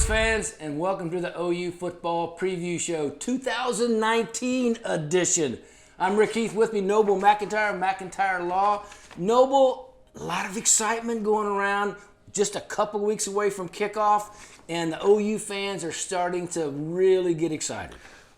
sports fans, and welcome to the OU Football Preview Show 2019 edition. I'm Rick Heath, with me Noble McIntyre, McIntyre Law. Noble, a lot of excitement going around, just a couple weeks away from kickoff, and the OU fans are starting to really get excited.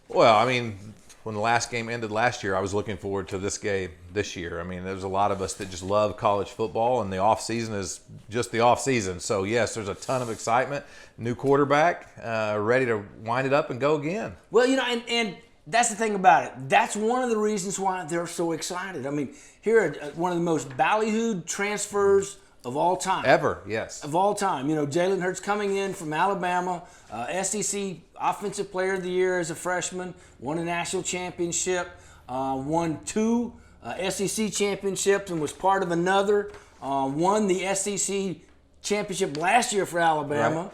Well, I mean, when the last game ended last year, I was looking forward to this game this year. I mean, there's a lot of us that just love college football, and the off season is just the off season. So yes, there's a ton of excitement. New quarterback, ready to wind it up and go again. Well, you know, and that's the thing about it. That's one of the reasons why they're so excited. I mean, here are one of the most ballyhooed transfers of all time. Ever, yes. Of all time. You know, Jalen Hurts coming in from Alabama, SEC Offensive Player of the Year as a freshman, won a national championship, won two SEC championships and was part of another, won the SEC championship last year for Alabama,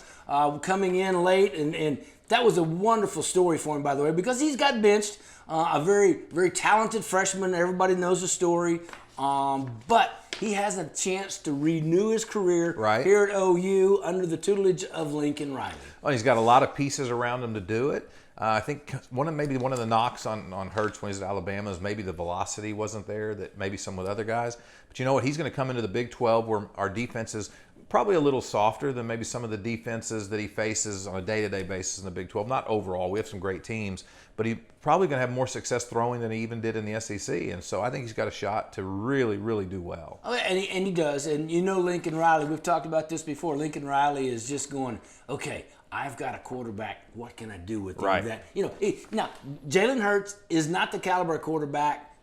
coming in late. And that was a wonderful story for him, by the way, because he's got benched. A very, very talented freshman. Everybody knows the story. But he has a chance to renew his career here at OU under the tutelage of Lincoln Riley. Well, he's got a lot of pieces around him to do it. I think maybe one of the knocks on Hurts when he's at Alabama is maybe the velocity wasn't there that maybe some with other guys. But you know what? He's going to come into the Big 12 where our defense is probably a little softer than maybe some of the defenses that he faces on a day-to-day basis in the Big 12. Not overall. We have some great teams. But he's probably going to have more success throwing than he even did in the SEC. And so I think he's got a shot to really, really do well. Oh, and he does. And you know Lincoln Riley, we've talked about this before. Lincoln Riley is just going, okay, I've got a quarterback. What can I do with him? That, you know, now, Jalen Hurts is not the caliber of quarterback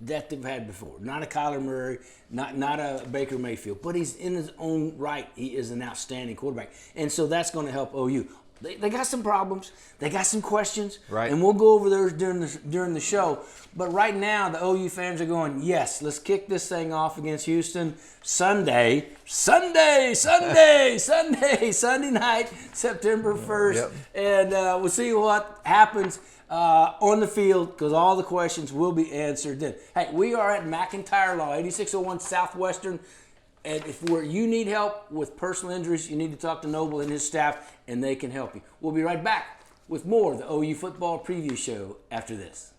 that they've had before. Not a Kyler Murray, not a Baker Mayfield. But he's in his own right. He is an outstanding quarterback. And so that's going to help OU. They got some problems. They got some questions. And we'll go over those during the show. But right now, the OU fans are going, yes, let's kick this thing off against Houston Sunday night, September 1st. And we'll see what happens on the field, because all the questions will be answered then. Hey, we are at McIntyre Law, 8601 Southwestern. And if you need help with personal injuries, you need to talk to Noble and his staff, and they can help you. We'll be right back with more of the OU Football Preview Show after this.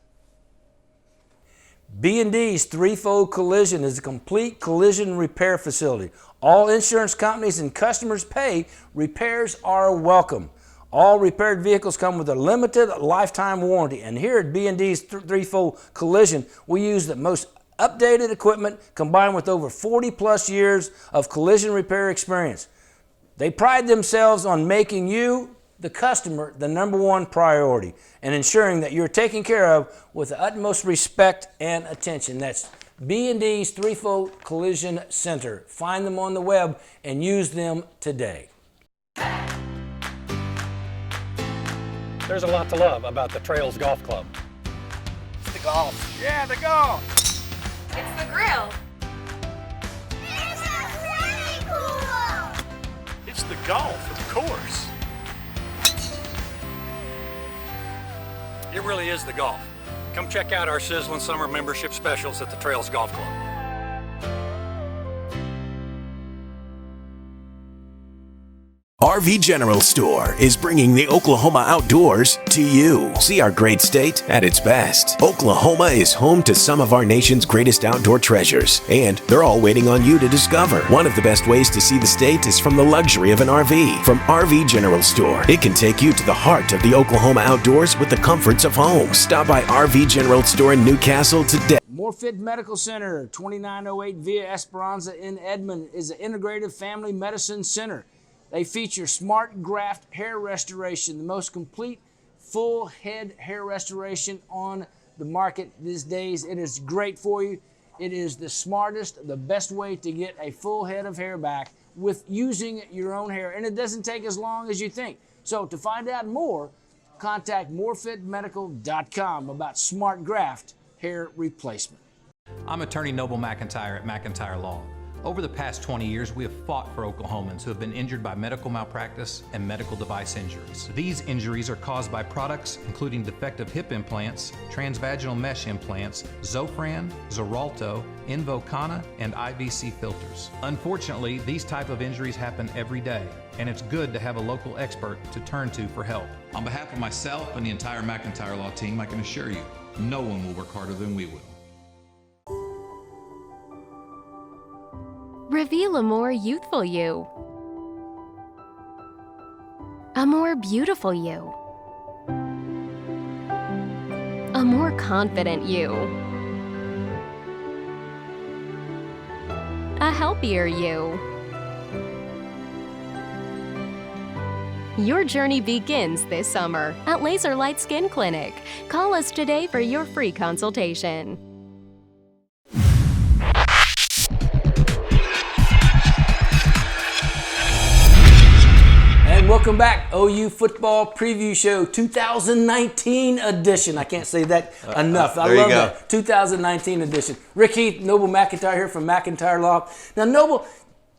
B&D's Threefold Collision is a complete collision repair facility. All insurance companies and customers pay. Repairs are welcome. All repaired vehicles come with a limited lifetime warranty. And here at B&D's Threefold Collision, we use the most updated equipment combined with over 40 plus years of collision repair experience. They pride themselves on making you, the customer, the number one priority and ensuring that you're taken care of with the utmost respect and attention. That's B&D's Threefold Collision Center. Find them on the web and use them today. There's a lot to love about the Trails Golf Club. It's the golf. Yeah, the golf. It's the grill. It's a swimming pool. It's the golf, of course. It really is the golf. Come check out our sizzling summer membership specials at the Trails Golf Club. RV General Store is bringing the Oklahoma outdoors to you. See our great state at its best. Oklahoma is home to some of our nation's greatest outdoor treasures, and they're all waiting on you to discover. One of the best ways to see the state is from the luxury of an RV. From RV General Store, it can take you to the heart of the Oklahoma outdoors with the comforts of home. Stop by RV General Store in Newcastle today. Morfit Medical Center, 2908 Via Esperanza in Edmond, is an integrative family medicine center. They feature Smart Graft hair restoration, the most complete full head hair restoration on the market these days. It is great for you. It is the smartest, the best way to get a full head of hair back with using your own hair. And it doesn't take as long as you think. So to find out more, contact morfitmedical.com about Smart Graft hair replacement. I'm attorney Noble McIntyre at McIntyre Law. Over the past 20 years, we have fought for Oklahomans who have been injured by medical malpractice and medical device injuries. These injuries are caused by products including defective hip implants, transvaginal mesh implants, Zofran, Xarelto, Invokana, and IVC filters. Unfortunately, these type of injuries happen every day, and it's good to have a local expert to turn to for help. On behalf of myself and the entire McIntyre Law team, I can assure you, no one will work harder than we will. Reveal a more youthful you. A more beautiful you. A more confident you. A healthier you. Your journey begins this summer at Laser Light Skin Clinic. Call us today for your free consultation. And welcome back, OU Football Preview Show 2019 edition. I can't say that enough. I love that. 2019 edition. Rick Heath, Noble McIntyre here from McIntyre Law. Now, Noble,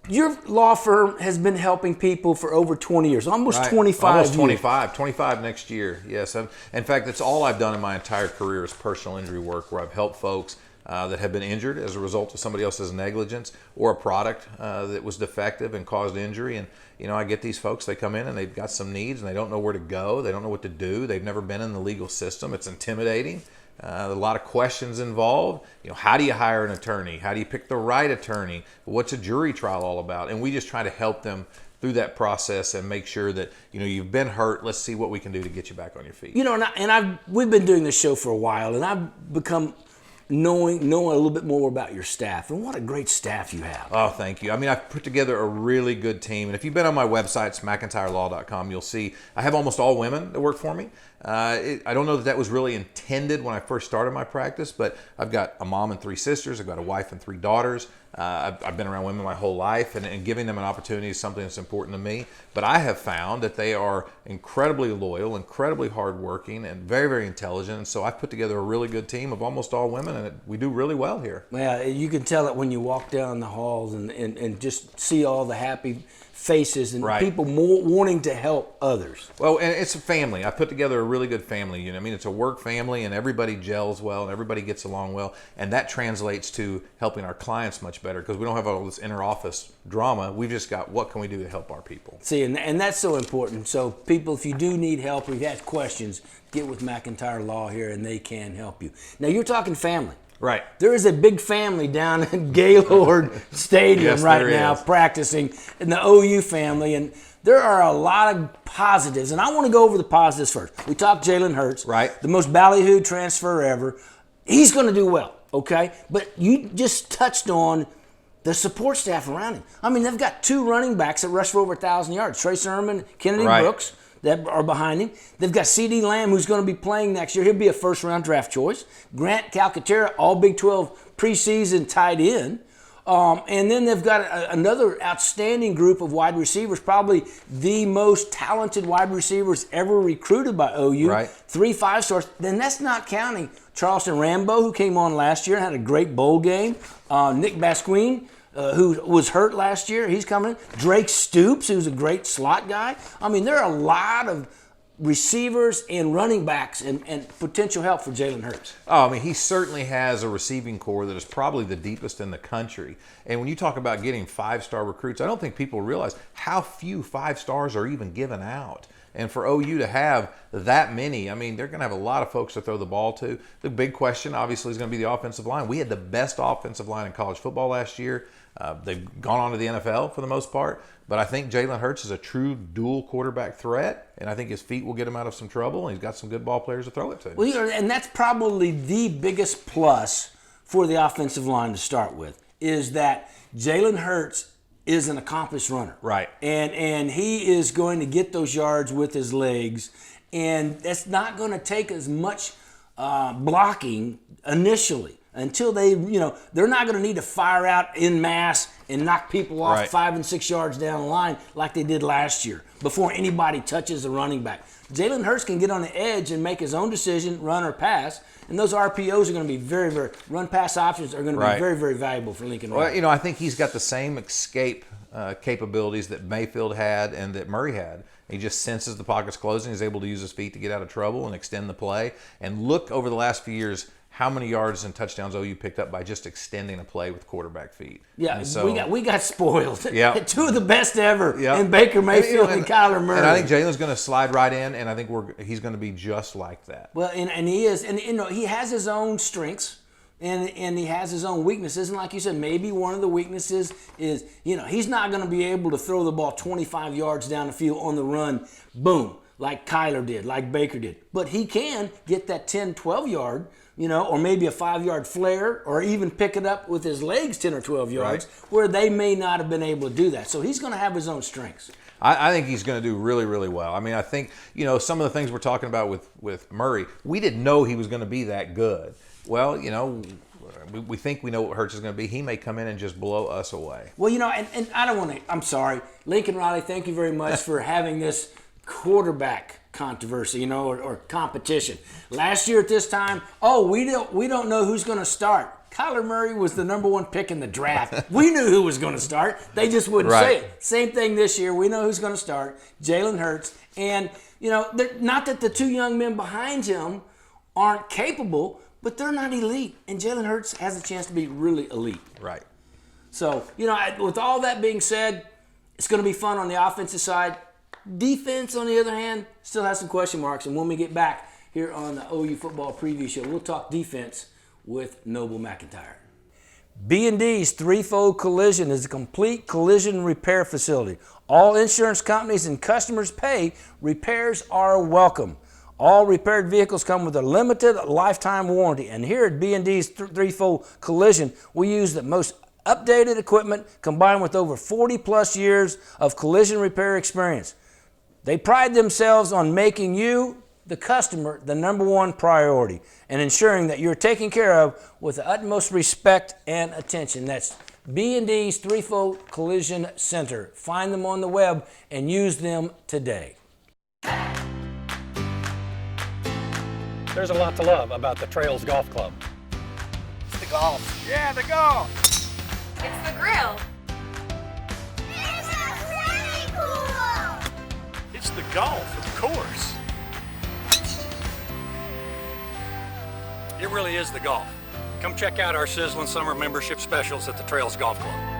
your law firm has been helping people for over 20 years, almost 25 almost years. 25 next year, yes. In fact, that's all I've done in my entire career is personal injury work, where I've helped folks that have been injured as a result of somebody else's negligence or a product that was defective and caused injury. And, you know, I get these folks, they come in and they've got some needs and they don't know where to go. They don't know what to do. They've never been in the legal system. It's intimidating. A lot of questions involved. You know, how do you hire an attorney? How do you pick the right attorney? What's a jury trial all about? And we just try to help them through that process and make sure that, you know, you've been hurt. Let's see what we can do to get you back on your feet. You know, we've been doing this show for a while, and I've become knowing a little bit more about your staff, and what a great staff you have. Oh, thank you. I mean, I've put together a really good team, and if you've been on my website, it's McIntyreLaw.com, you'll see I have almost all women that work for me. I don't know that was really intended when I first started my practice, but I've got a mom and 3 sisters. I've got a wife and 3 daughters. I've been around women my whole life, and giving them an opportunity is something that's important to me. But I have found that they are incredibly loyal, incredibly hardworking, and very, very intelligent. And so I've put together a really good team of almost all women, and we do really well here. Well, you can tell it when you walk down the halls and just see all the happy faces and people more wanting to help others. Well, and it's a family. I put together a really good family. You know, I mean, it's a work family, and everybody gels well, and everybody gets along well, and that translates to helping our clients much better because we don't have all this inter-office drama. We've just got what can we do to help our people. See, and that's so important. So, people, if you do need help or you have questions, get with McIntyre Law here, and they can help you. Now, you're talking family. Right. There is a big family down in Gaylord Stadium Yes, right now practicing in the OU family, and there are a lot of positives, and I want to go over the positives first. We talked Jalen Hurts, the most ballyhooed transfer ever. He's going to do well, okay? But you just touched on the support staff around him. I mean, they've got 2 running backs that rush for over 1,000 yards, Trey Sermon, Kennedy Brooks, that are behind him. They've got CeeDee Lamb, who's going to be playing next year. He'll be a first-round draft choice. Grant Calcaterra, all Big 12 preseason tight end. And then they've got another outstanding group of wide receivers, probably the most talented wide receivers ever recruited by OU. 3 5-stars. Then that's not counting Charleston Rambo, who came on last year and had a great bowl game. Nick Basquine, who was hurt last year, he's coming in. Drake Stoops, who's a great slot guy. I mean, there are a lot of receivers and running backs and potential help for Jalen Hurts. Oh, I mean, he certainly has a receiving core that is probably the deepest in the country. And when you talk about getting 5-star recruits, I don't think people realize how few 5-stars are even given out. And for OU to have that many, I mean, they're going to have a lot of folks to throw the ball to. The big question, obviously, is going to be the offensive line. We had the best offensive line in college football last year. They've gone on to the NFL for the most part. But I think Jalen Hurts is a true dual quarterback threat, and I think his feet will get him out of some trouble, and he's got some good ball players to throw it to. Well, and that's probably the biggest plus for the offensive line to start with, is that Jalen Hurts is an accomplished runner. And he is going to get those yards with his legs, and that's not going to take as much blocking initially. until they, they're not going to need to fire out en masse and knock people off Right. 5 and 6 yards down the line like they did last year before anybody touches the running back. Jalen Hurts can get on the edge and make his own decision, run or pass, and those RPOs are going to be very, very, run-pass options are going to Right. be very, very valuable for Lincoln Riley. Well, I think he's got the same escape capabilities that Mayfield had and that Murray had. He just senses the pocket's closing. He's able to use his feet to get out of trouble and extend the play. And look over the last few years how many yards and touchdowns OU picked up by just extending a play with quarterback feet. Yeah, And so, we got spoiled. Yeah. Two of the best ever Yeah. in Baker Mayfield and Kyler Murray. And I think Jalen's going to slide right in, and I think he's going to be just like that. Well, and he is, and he has his own strengths, and he has his own weaknesses. And like you said, maybe one of the weaknesses is, he's not going to be able to throw the ball 25 yards down the field on the run, boom, like Kyler did, like Baker did. But he can get that 10, 12 yard, or maybe a 5-yard flare, or even pick it up with his legs 10 or 12 yards, where they may not have been able to do that. So he's going to have his own strengths. I think he's going to do really, really well. I mean, I think, some of the things we're talking about with Murray, we didn't know he was going to be that good. Well, we think we know what Hurts is going to be. He may come in and just blow us away. Well, and I don't want to, I'm sorry. Lincoln Riley, thank you very much for having this quarterback controversy, or competition. Last year at this time, we don't know who's going to start. Kyler Murray was the number 1 pick in the draft. We knew who was going to start. They just wouldn't say it. Same thing this year. We know who's going to start. Jalen Hurts. And, not that the 2 young men behind him aren't capable, but they're not elite. And Jalen Hurts has a chance to be really elite. Right. So, with all that being said, it's going to be fun on the offensive side. Defense, on the other hand, still has some question marks. And when we get back here on the OU Football Preview Show, we'll talk defense with Noble McIntyre. B&D's Threefold Collision is a complete collision repair facility. All insurance companies and customers pay. Repairs are welcome. All repaired vehicles come with a limited lifetime warranty. And here at B&D's Threefold Collision, we use the most updated equipment combined with over 40-plus years of collision repair experience. They pride themselves on making you, the customer, the number 1 priority and ensuring that you're taken care of with the utmost respect and attention. That's B&D's Threefold Collision Center. Find them on the web and use them today. There's a lot to love about the Trails Golf Club. It's the golf. Yeah, the golf. It's the grill. It's a swimming pool. It's the golf, of course. It really is the golf. Come check out our sizzling summer membership specials at the Trails Golf Club.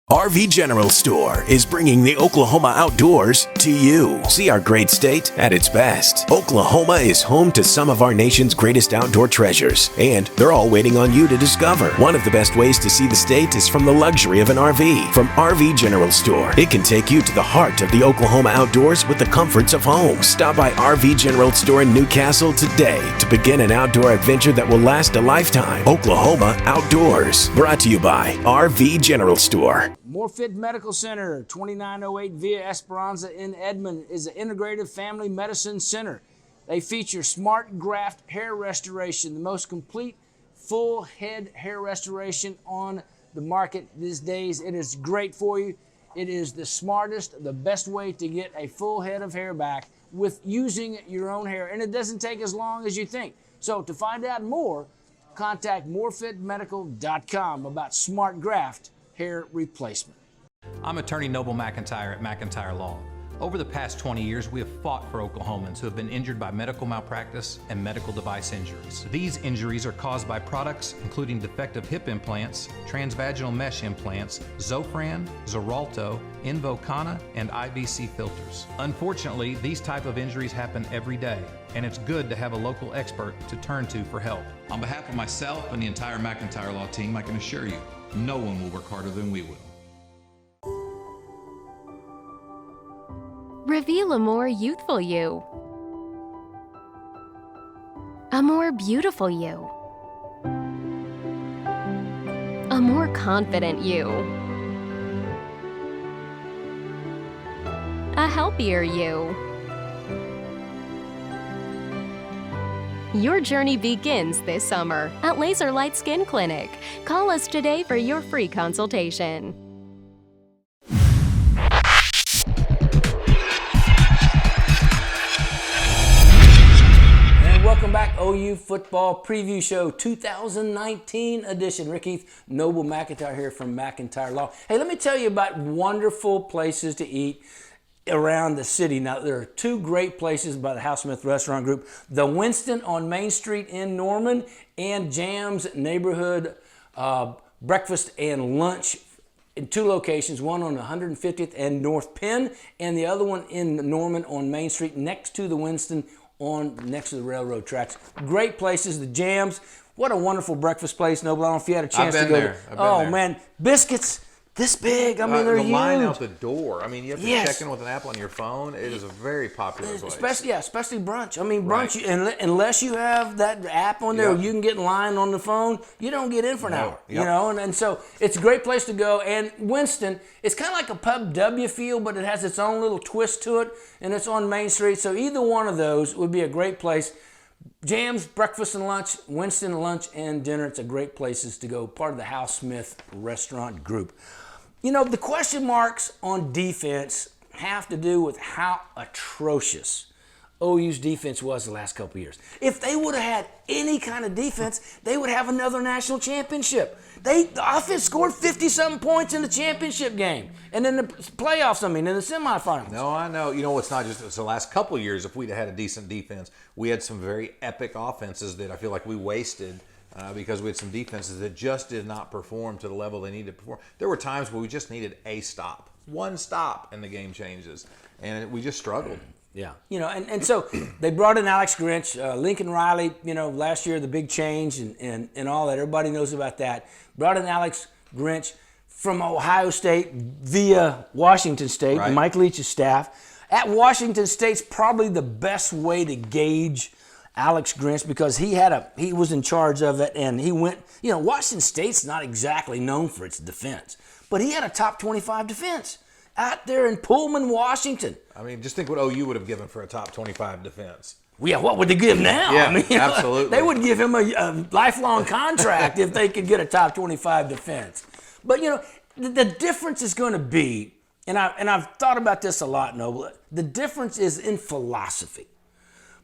RV General Store is bringing the Oklahoma outdoors to you. See our great state at its best. Oklahoma is home to some of our nation's greatest outdoor treasures, and they're all waiting on you to discover. One of the best ways to see the state is from the luxury of an RV. From RV General Store, it can take you to the heart of the Oklahoma outdoors with the comforts of home. Stop by RV General Store in Newcastle today to begin an outdoor adventure that will last a lifetime. Oklahoma Outdoors, brought to you by RV General Store. Morfit Medical Center, 2908 Via Esperanza in Edmond, is an integrative family medicine center. They feature smart graft hair restoration, the most complete full head hair restoration on the market these days. It is great for you. It is the smartest, the best way to get a full head of hair back with using your own hair, and it doesn't take as long as you think. So to find out more, contact morfitmedical.com about smart graft hair replacement. I'm attorney Noble McIntyre at McIntyre Law. Over the past 20 years, we have fought for Oklahomans who have been injured by medical malpractice and medical device injuries. These injuries are caused by products including defective hip implants, transvaginal mesh implants, Zofran, Xarelto, Invokana, and IVC filters. Unfortunately, these type of injuries happen every day, and it's good to have a local expert to turn to for help. On behalf of myself and the entire McIntyre Law team, I can assure you, no one will work harder than we will. Reveal a more youthful you. A more beautiful you. A more confident you. A healthier you. Your journey begins this summer at Laser Light Skin Clinic. Call us today for your free consultation. And welcome back, OU Football Preview Show 2019 edition. Rick Heath, Noble McIntyre here from McIntyre Law. Hey, let me tell you about wonderful places to eat around the city. Now, there are two great places by the House Smith Restaurant Group. The Winston on Main Street in Norman and Jam's Neighborhood Breakfast and Lunch in two locations, one on 150th and North Penn, and the other one in Norman on Main Street next to the Winston next to the railroad tracks. Great places, the Jams. What a wonderful breakfast place, Noble. I don't know if you had a chance to go there. I've been there. Man, biscuits this big. I mean, they're huge. The line out the door. I mean, you have to Yes. check in with an app on your phone. It is a very popular place. Especially brunch. I mean, brunch, Right. unless you have that app on there, Yep. you can get in line on the phone, you don't get in for an No. hour. Yep. You know, and so it's a great place to go. And Winston, it's kind of like a Pub W feel, but it has its own little twist to it, and it's on Main Street. So either one of those would be a great place. Jam's, breakfast and lunch, Winston, lunch and dinner. It's a great places to go, part of the House Smith Restaurant Group. You know, the question marks on defense have to do with how atrocious OU's defense was the last couple of years. If they would have had any kind of defense, they would have another national championship. The offense scored 50-something points in the championship game. And in the playoffs, in the semifinals. No, I know. You know, it's not just the last couple of years. If we'd had a decent defense, we had some very epic offenses that I feel like we wasted because we had some defenses that just did not perform to the level they needed to perform. There were times where we just needed a stop, one stop, and the game changes. And we just struggled. Yeah. You know, and so they brought in Alex Grinch, Lincoln Riley, last year, the big change and all that. Everybody knows about that. Brought in Alex Grinch from Ohio State via Washington State, Right. Mike Leach's staff. At Washington State's probably the best way to gauge Alex Grinch because he was in charge of it and he went, Washington State's not exactly known for its defense, but he had a top 25 defense out there in Pullman, Washington. I mean, just think what OU would have given for a top 25 defense. Yeah, what would they give now? Yeah, absolutely. They would give him a lifelong contract if they could get a top 25 defense. But, the difference is going to be, and I've thought about this a lot, Noble, the difference is in philosophy.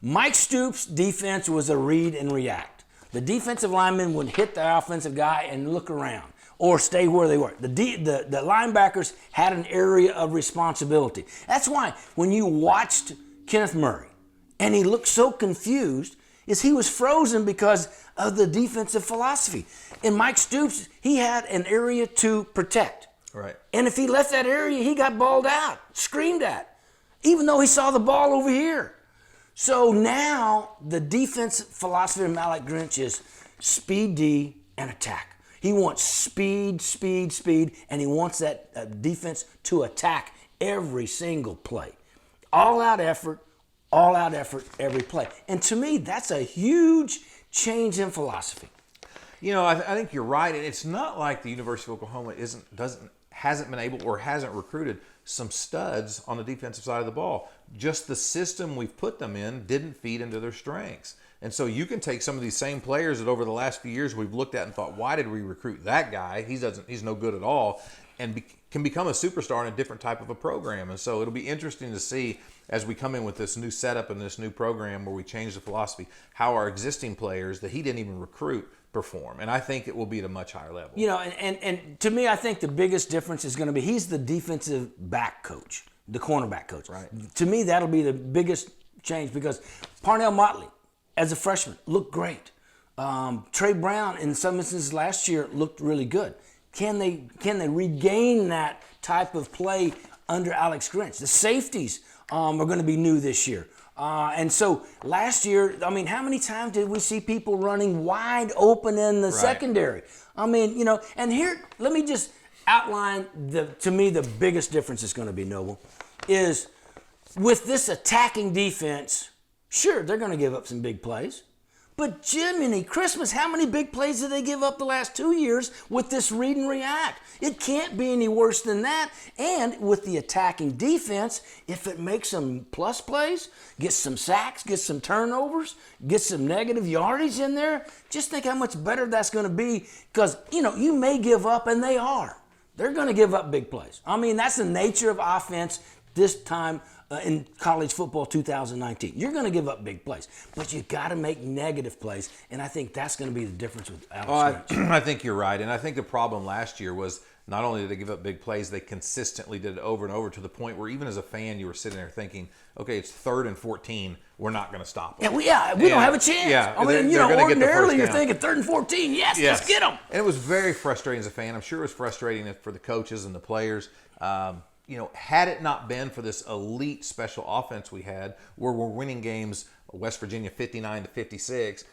Mike Stoops' defense was a read and react. The defensive linemen would hit the offensive guy and look around or stay where they were. The linebackers had an area of responsibility. That's why when you watched Kenneth Murray and he looked so confused, is he was frozen because of the defensive philosophy. In Mike Stoops, he had an area to protect. Right. And if he left that area, he got balled out, screamed at, even though he saw the ball over here. So now the defense philosophy of Alex Grinch is speed D and attack. He wants speed, speed, speed, and he wants that defense to attack every single play. All out effort, every play. And to me, that's a huge change in philosophy. I think you're right, and it's not like the University of Oklahoma hasn't been able or hasn't recruited some studs on the defensive side of the ball. Just the system we've put them in didn't feed into their strengths. And so you can take some of these same players that over the last few years we've looked at and thought, why did we recruit that guy? He's no good at all, and can become a superstar in a different type of a program. And so it'll be interesting to see as we come in with this new setup and this new program where we change the philosophy, how our existing players that he didn't even recruit perform. And I think it will be at a much higher level. And to me, I think the biggest difference is going to be he's the defensive back coach, the cornerback coach. Right. To me, that'll be the biggest change because Parnell Motley, as a freshman, looked great. Trey Brown, in some instances last year, looked really good. Can they regain that type of play under Alex Grinch? The safeties are going to be new this year. And so last year, how many times did we see people running wide open in the secondary? And here, let me just outline, to me, the biggest difference is going to be, Noble, is with this attacking defense, sure, they're going to give up some big plays, But Jiminy Christmas, how many big plays did they give up the last 2 years with this read and react? It can't be any worse than that. And with the attacking defense, if it makes some plus plays, get some sacks, get some turnovers, get some negative yardage in there, just think how much better that's going to be. Because, you may give up, and they are. They're going to give up big plays. I mean, that's the nature of offense this time in college football 2019. You're going to give up big plays, but you got to make negative plays, and I think that's going to be the difference with Alex Grinch. I think you're right, and I think the problem last year was not only did they give up big plays, they consistently did it over and over to the point where even as a fan, you were sitting there thinking, okay, it's 3rd and 14. We're not going to stop them. We don't have a chance. Yeah, I mean, ordinarily you're thinking 3rd and 14. Yes, let's get them. And it was very frustrating as a fan. I'm sure it was frustrating for the coaches and the players. Had it not been for this elite special offense we had, where we're winning games, West Virginia 59-56,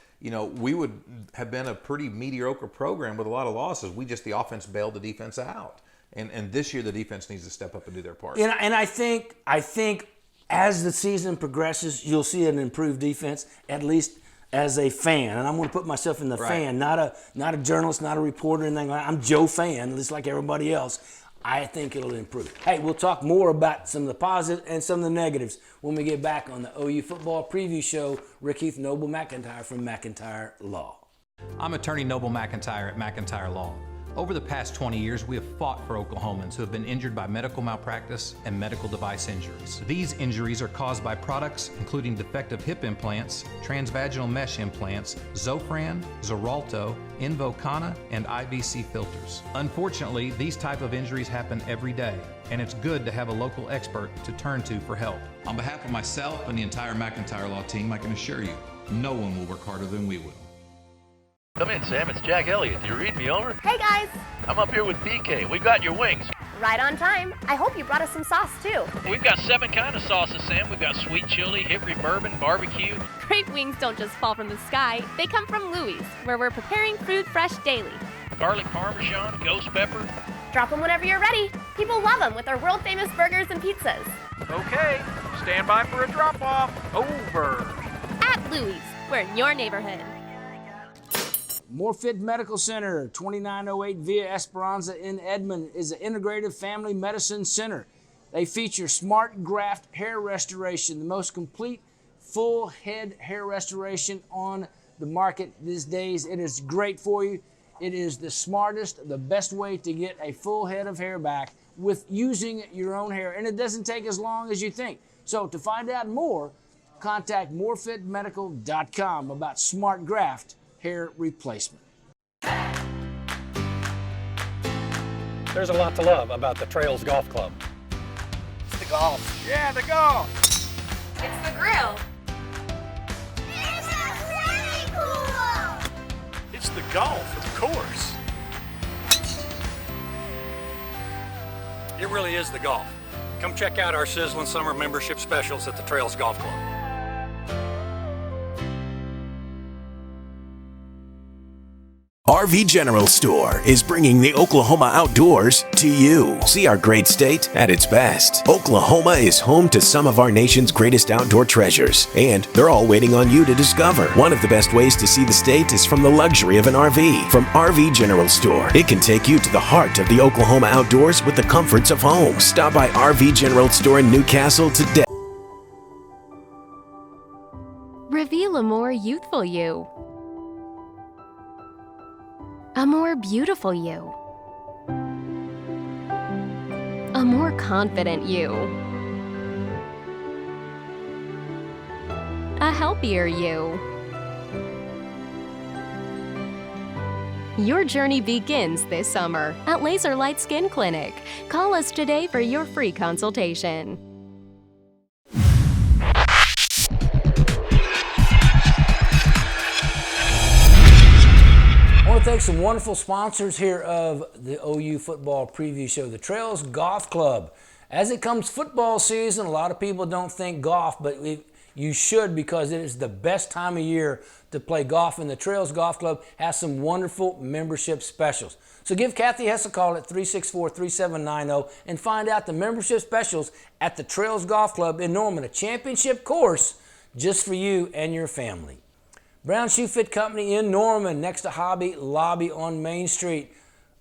we would have been a pretty mediocre program with a lot of losses. The offense bailed the defense out. And this year the defense needs to step up and do their part. And I think as the season progresses, you'll see an improved defense, at least as a fan. And I'm going to put myself in the fan, not a journalist, not a reporter, anything like that. I'm Joe Fan, just like everybody else. I think it'll improve. Hey, we'll talk more about some of the positives and some of the negatives when we get back on the OU Football Preview Show. Rick Heath, Noble McIntyre from McIntyre Law. I'm attorney Noble McIntyre at McIntyre Law. Over the past 20 years, we have fought for Oklahomans who have been injured by medical malpractice and medical device injuries. These injuries are caused by products including defective hip implants, transvaginal mesh implants, Zofran, Xarelto, Invokana, and IVC filters. Unfortunately, these type of injuries happen every day, and it's good to have a local expert to turn to for help. On behalf of myself and the entire McIntyre Law team, I can assure you, no one will work harder than we will. Come in, Sam. It's Jack Elliott. You read me over? Hey, guys. I'm up here with BK. We got your wings. Right on time. I hope you brought us some sauce, too. We've got 7 kinds of sauces, Sam. We've got sweet chili, Hickory bourbon, barbecue. Great wings don't just fall from the sky. They come from Louie's, where we're preparing food fresh daily. Garlic parmesan, ghost pepper. Drop them whenever you're ready. People love them with our world-famous burgers and pizzas. Okay, stand by for a drop-off. Over. At Louie's, we're in your neighborhood. Morfit Medical Center, 2908 Via Esperanza in Edmond, is an integrative family medicine center. They feature smart graft hair restoration, the most complete full head hair restoration on the market these days. It is great for you. It is the smartest, the best way to get a full head of hair back with using your own hair, and it doesn't take as long as you think. So to find out more, contact morfitmedical.com about smart graft hair replacement. There's a lot to love about the Trails Golf Club. It's the golf. Yeah, the golf. It's the grill. It's a swimming pool. It's the golf, of course. It really is the golf. Come check out our sizzling summer membership specials at the Trails Golf Club. RV General Store is bringing the Oklahoma outdoors to you. See our great state at its best. Oklahoma is home to some of our nation's greatest outdoor treasures, and they're all waiting on you to discover. One of the best ways to see the state is from the luxury of an RV. From RV General Store, it can take you to the heart of the Oklahoma outdoors with the comforts of home. Stop by RV General Store in Newcastle today. Reveal a more youthful you. A more beautiful you. A more confident you. A healthier you. Your journey begins this summer at Laser Light Skin Clinic. Call us today for your free consultation. I want to thank some wonderful sponsors here of the OU Football Preview Show, the Trails Golf Club. As it comes football season, a lot of people don't think golf, but you should, because it is the best time of year to play golf, and the Trails Golf Club has some wonderful membership specials. So give Kathy Hess a call at 364-3790 and find out the membership specials at the Trails Golf Club in Norman, a championship course just for you and your family. Brown Shoe Fit Company in Norman, next to Hobby Lobby on Main Street.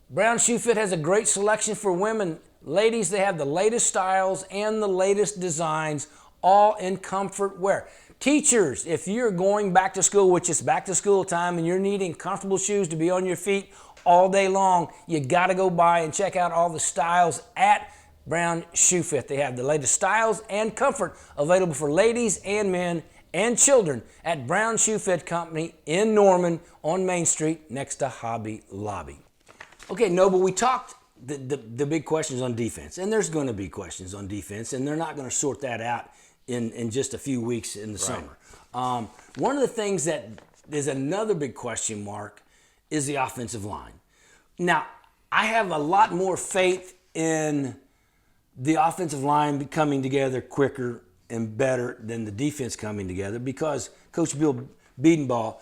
Brown Shoe Fit has a great selection for women. Ladies, they have the latest styles and the latest designs, all in comfort wear. Teachers, if you're going back to school, which is back to school time, and you're needing comfortable shoes to be on your feet all day long, you got to go by and check out all the styles at Brown Shoe Fit. They have the latest styles and comfort available for ladies and men and children at Brown Shoe Fit Company in Norman on Main Street next to Hobby Lobby. Okay, Noble, we talked the big questions on defense, and there's going to be questions on defense, and they're not going to sort that out in just a few weeks in the summer. One of the things that is another big question mark is the offensive line. Now, I have a lot more faith in the offensive line coming together quicker and better than the defense coming together because Coach Bill Bedenbaugh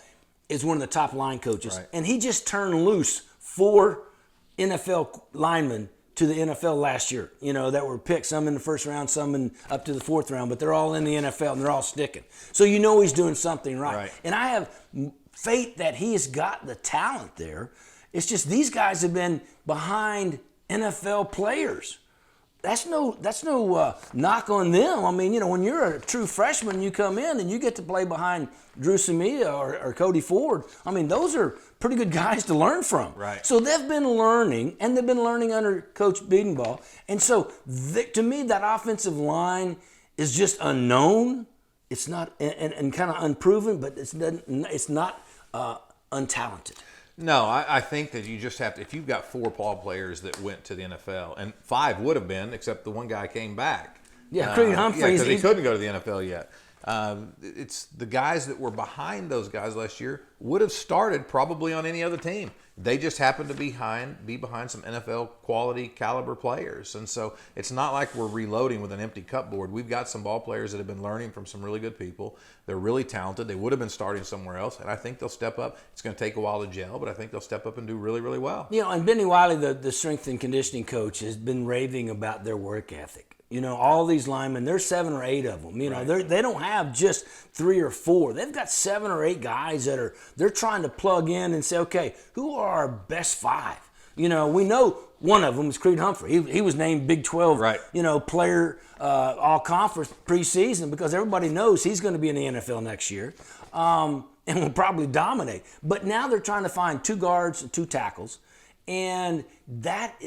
is one of the top line coaches, and he just turned loose 4 NFL linemen to the NFL last year, that were picked, some in the first round, some up to the 4th round, but they're all in the NFL and they're all sticking. So he's doing something right. And I have faith that he has got the talent there. It's just these guys have been behind NFL players. That's no knock on them. I mean, when you're a true freshman, you come in and you get to play behind Drew Samia or Cody Ford. I mean, those are pretty good guys to learn from. Right. So they've been learning, and they've been learning under Coach Bedenbaugh. And so, to me, that offensive line is just unknown. It's not, and kind of unproven, but it's not untalented. No, I think that you just have to, if you've got 4 ball players that went to the NFL, and 5 would have been, except the one guy came back. Yeah, Creed Humphreys. Because he couldn't go to the NFL yet. It's the guys that were behind those guys last year would have started probably on any other team. They just happened to be behind some NFL quality caliber players. And so it's not like we're reloading with an empty cupboard. We've got some ball players that have been learning from some really good people. They're really talented. They would have been starting somewhere else. And I think they'll step up. It's going to take a while to gel, but I think they'll step up and do really, really well. And Benny Wiley, the strength and conditioning coach, has been raving about their work ethic. All these linemen, there's 7 or 8 of them. They don't have just 3 or 4. They've got 7 or 8 guys that they're trying to plug in and say, okay, who are our best 5? We know one of them is Creed Humphrey. He was named Big 12, player all conference preseason because everybody knows he's going to be in the NFL next year and will probably dominate. But now they're trying to find 2 guards and 2 tackles, and that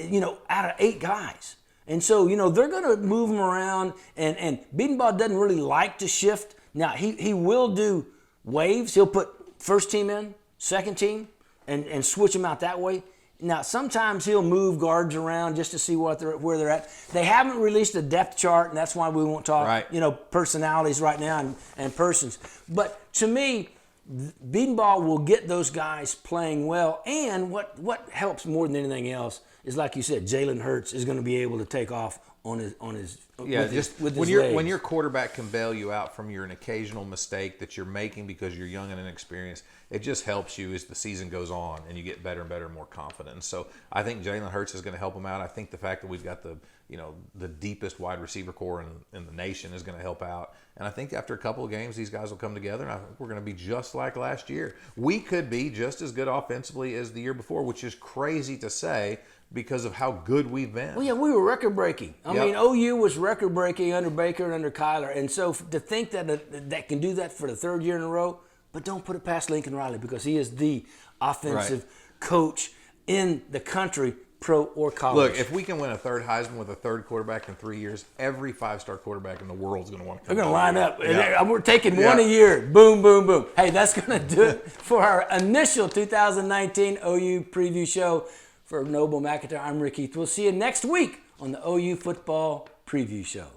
out of 8 guys. And so, they're going to move them around, and Bedenbaugh doesn't really like to shift. Now, he will do waves. He'll put first team in, second team, and switch them out that way. Now, sometimes he'll move guards around just to see where they're at. They haven't released a depth chart, and that's why we won't talk, personalities right now and persons. But to me, Bedenbaugh will get those guys playing well, and what helps more than anything else is, like you said, Jalen Hurts is going to be able to take off on his when your quarterback can bail you out from an occasional mistake that you're making because you're young and inexperienced, it just helps you as the season goes on and you get better and better and more confident. And so I think Jalen Hurts is going to help him out. I think the fact that we've got the deepest wide receiver core in the nation is going to help out. And I think after a couple of games, these guys will come together, and I think we're going to be just like last year. We could be just as good offensively as the year before, which is crazy to say because of how good we've been. Well, yeah, we were record-breaking. I mean, OU was record-breaking under Baker and under Kyler. And so to think that can do that for the 3rd year in a row, but don't put it past Lincoln Riley because he is the offensive coach in the country, pro or college. Look, if we can win a 3rd Heisman with a 3rd quarterback in 3 years, every 5-star quarterback in the world is going to want to come. They're going to line up. Yeah. We're taking one a year. Boom, boom, boom. Hey, that's going to do it for our initial 2019 OU preview show. For Noble McIntyre, I'm Rick Heath. We'll see you next week on the OU Football Preview Show.